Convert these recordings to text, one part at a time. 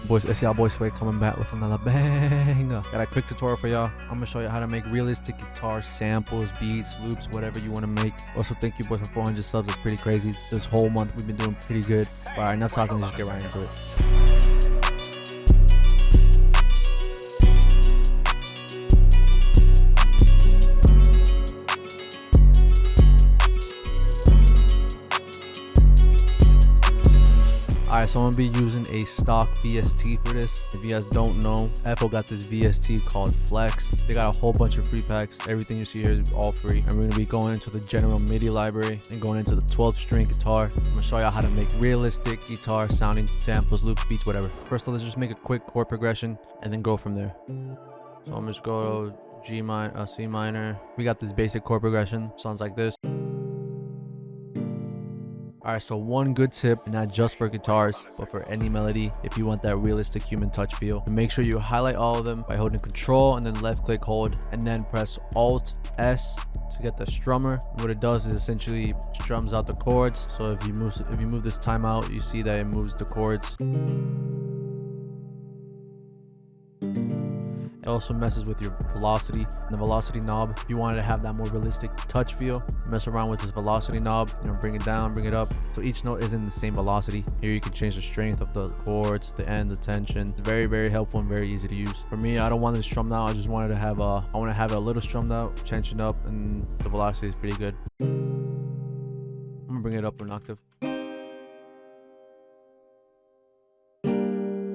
Boys, it's y'all boy Sway coming back with another banger. Got a quick tutorial for y'all. I'm gonna show you how to make realistic guitar samples, beats, loops, whatever you want to make. Also, thank you boys for 400 subs. It's pretty crazy. This whole month we've been doing pretty good. All right, enough talking. Let's just get right into it. Alright, so I'm gonna be using a stock VST for this. If you guys don't know, FL got this VST called Flex. They got a whole bunch of free packs. Everything you see here is all free. And we're gonna be going into the general MIDI library and going into the 12th string guitar. I'm gonna show y'all how to make realistic guitar sounding samples, loops, beats, whatever. First of all, let's just make a quick chord progression and then go from there. So I'm just go to G minor, C minor. We got this basic chord progression. Sounds like this. Alright, so one good tip, not just for guitars, but for any melody, if you want that realistic human touch feel, make sure you highlight all of them by holding Control and then left click hold, and then press Alt S to get the strummer. What it does is essentially strums out the chords. So if you move this timeout, you see that it moves the chords. It also messes with your velocity and the velocity knob. If you wanted to have that more realistic touch feel, mess around with this velocity knob, bring it down, bring it up, so each note is in the same velocity. Here you can change the strength of the chords, the end, the tension. It's very, very helpful and very easy to use. For me, I don't want it strummed out. I just wanted to have I want to have it a little strummed out, tensioned up, and the velocity is pretty good. I'm gonna bring it up an octave.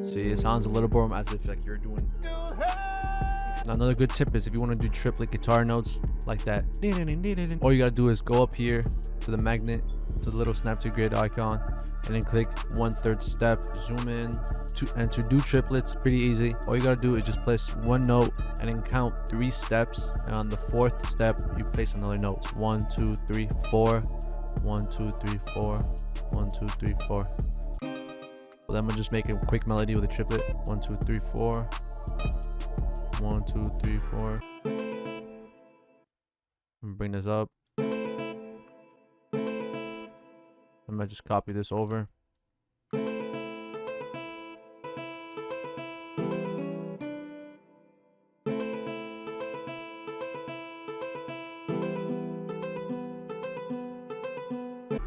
See, it sounds a little more as if like you're doing. Now, another good tip is if you want to do triplet guitar notes like that, all you gotta do is go up here to the magnet, to the little snap to grid icon, and then click 1/3 step, zoom in, and to do triplets, pretty easy. All you gotta do is just place one note and then count 3 steps, and on the 4th step you place another note. 1 2 3 4, 1 2 3 4, 1 2 3 4. Well, then I'm gonna just make a quick melody with a triplet. 1 2 3 4, 1 2 3 4. I'm gonna bring this up. I might just copy this over.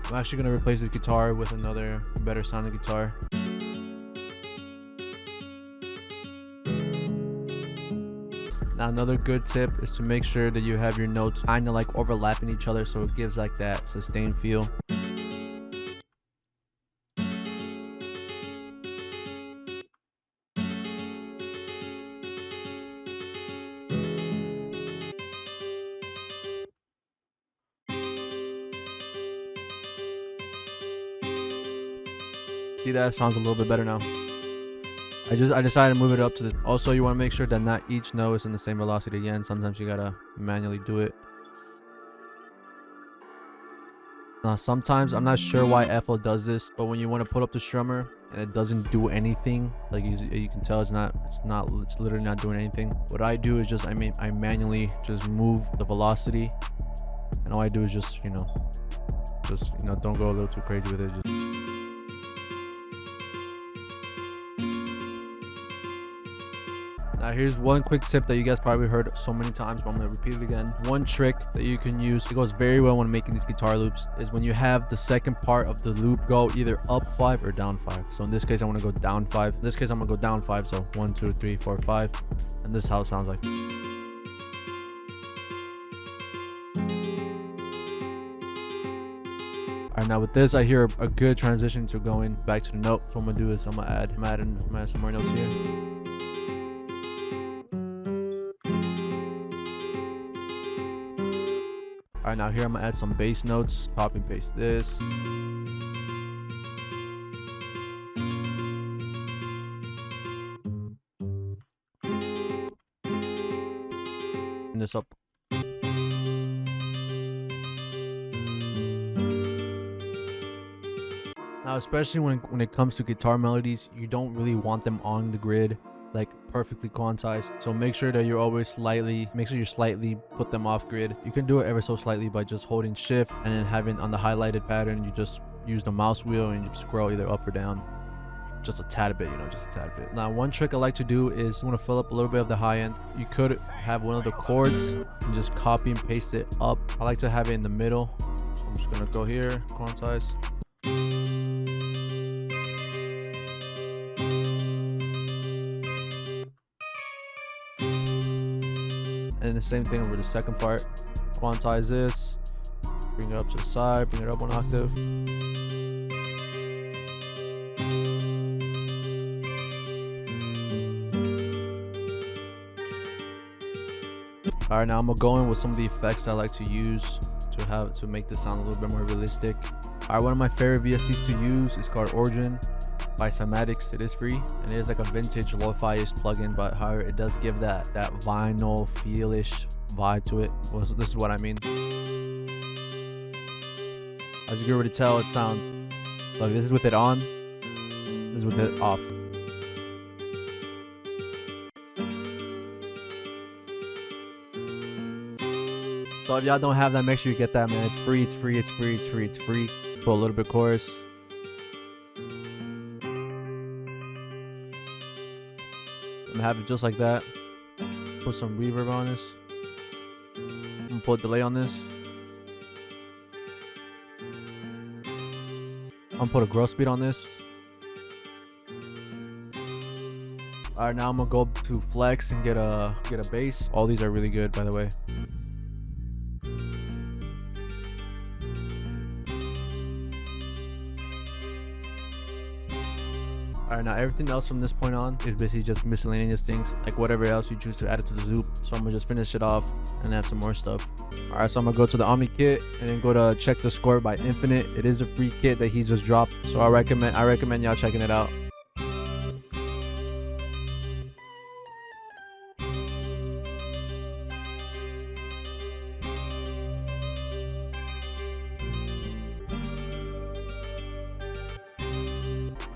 I'm actually gonna replace this guitar with another better sounding guitar. Now, another good tip is to make sure that you have your notes kind of like overlapping each other, so it gives like that sustained feel. See, that sounds a little bit better now. I decided to move it up to the. Also, you want to make sure that not each note is in the same velocity again. Sometimes you gotta manually do it. Now, sometimes I'm not sure why FL does this, but when you want to put up the strummer and it doesn't do anything, like you can tell it's literally not doing anything. What I do is just I manually just move the velocity, and all I do is just don't go a little too crazy with it. Now, here's one quick tip that you guys probably heard so many times, but I'm going to repeat it again. One trick that you can use, it goes very well when making these guitar loops, is when you have the second part of the loop go either up 5 or down 5. So in this case, I want to go down 5. In this case, I'm going to go down 5. So 1, 2, 3, 4, 5. And this is how it sounds like. Alright, now with this, I hear a good transition to going back to the note. So what I'm going to do is I'm going to add some more notes here. Alright, now here I'm gonna add some bass notes. Copy and paste this. And this up. Now, especially when it comes to guitar melodies, you don't really want them on the grid, like perfectly quantized. So make sure that you're always slightly put them off grid. You can do it ever so slightly by just holding shift and then having on the highlighted pattern, you just use the mouse wheel and you scroll either up or down. just a tad bit, you know, just a tad bit. Now, one trick I like to do is I'm gonna fill up a little bit of the high end. You could have one of the chords and just copy and paste it up. I like to have it in the middle. So I'm just gonna go here, quantize. And the same thing over the second part. Quantize this, bring it up to the side, bring it up 1 octave. All right, now I'm gonna go in with some of the effects I like to use to make this sound a little bit more realistic. All right, one of my favorite VSTs to use is called Origin by Cymatics. It is free and it is like a vintage lo-fi-ish plugin, but however, it does give that vinyl feel-ish vibe to it. Well, so this is what I mean. As you can already tell, it sounds like this is with it on, this is with it off. So if y'all don't have that, make sure you get that, man. It's free, it's free, it's free, it's free, it's free. Put a little bit chorus. I'm gonna have it just like that. Put some reverb on this. I'm gonna put a delay on this. I'm gonna put a growth speed on this. All right, now I'm gonna go to flex and get a bass. All these are really good, by the way. Alright, now everything else from this point on is basically just miscellaneous things, like whatever else you choose to add it to the zoop. So I'm gonna just finish it off and add some more stuff. Alright, so I'm gonna go to the Omni kit and then go to Check the Score by Infinite. It is a free kit that he just dropped, so I recommend y'all checking it out.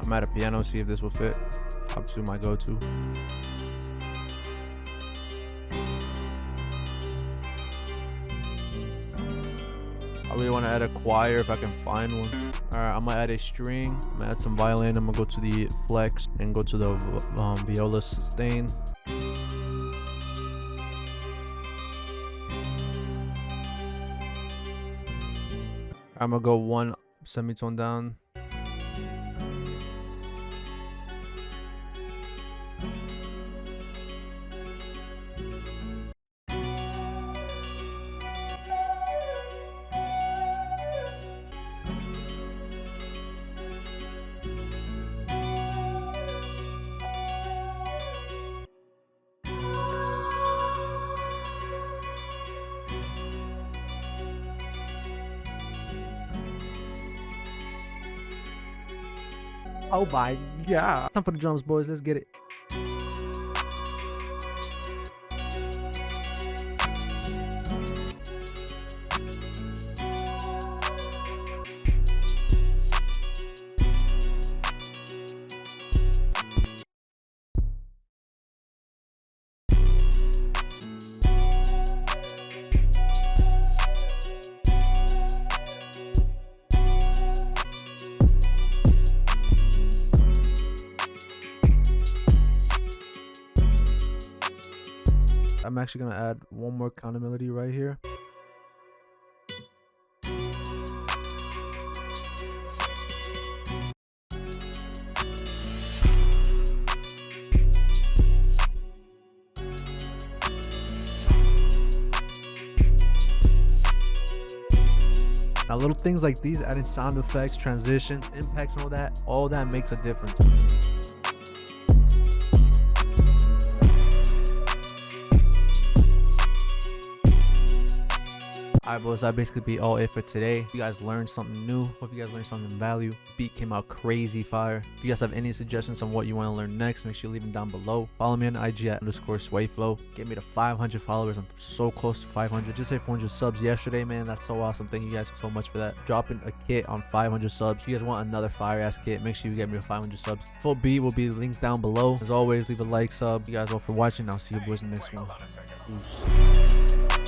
I'm at a piano, see if this will fit. Obviously my go-to. I really want to add a choir if I can find one. Alright, I'm gonna add a string. I'm gonna add some violin. I'm gonna go to the flex and go to the viola sustain. I'm gonna go 1 semitone down. Oh my god. Time for the drums, boys. Let's get it. I'm actually gonna add one more counter melody right here. Now little things like these, adding sound effects, transitions, impacts, and all that makes a difference. Alright, boys, that basically be all it for today. You guys learned something new. Hope you guys learned something of value. Beat came out crazy fire. If you guys have any suggestions on what you want to learn next, make sure you leave them down below. Follow me on IG at _swayflow. Get me to 500 followers. I'm so close to 500. Just hit 400 subs yesterday, man. That's so awesome. Thank you guys so much for that. Dropping a kit on 500 subs. If you guys want another fire ass kit, make sure you get me to 500 subs. Full beat will be linked down below. As always, leave a like, sub. You guys all for watching. I'll see you boys in the next one. Peace.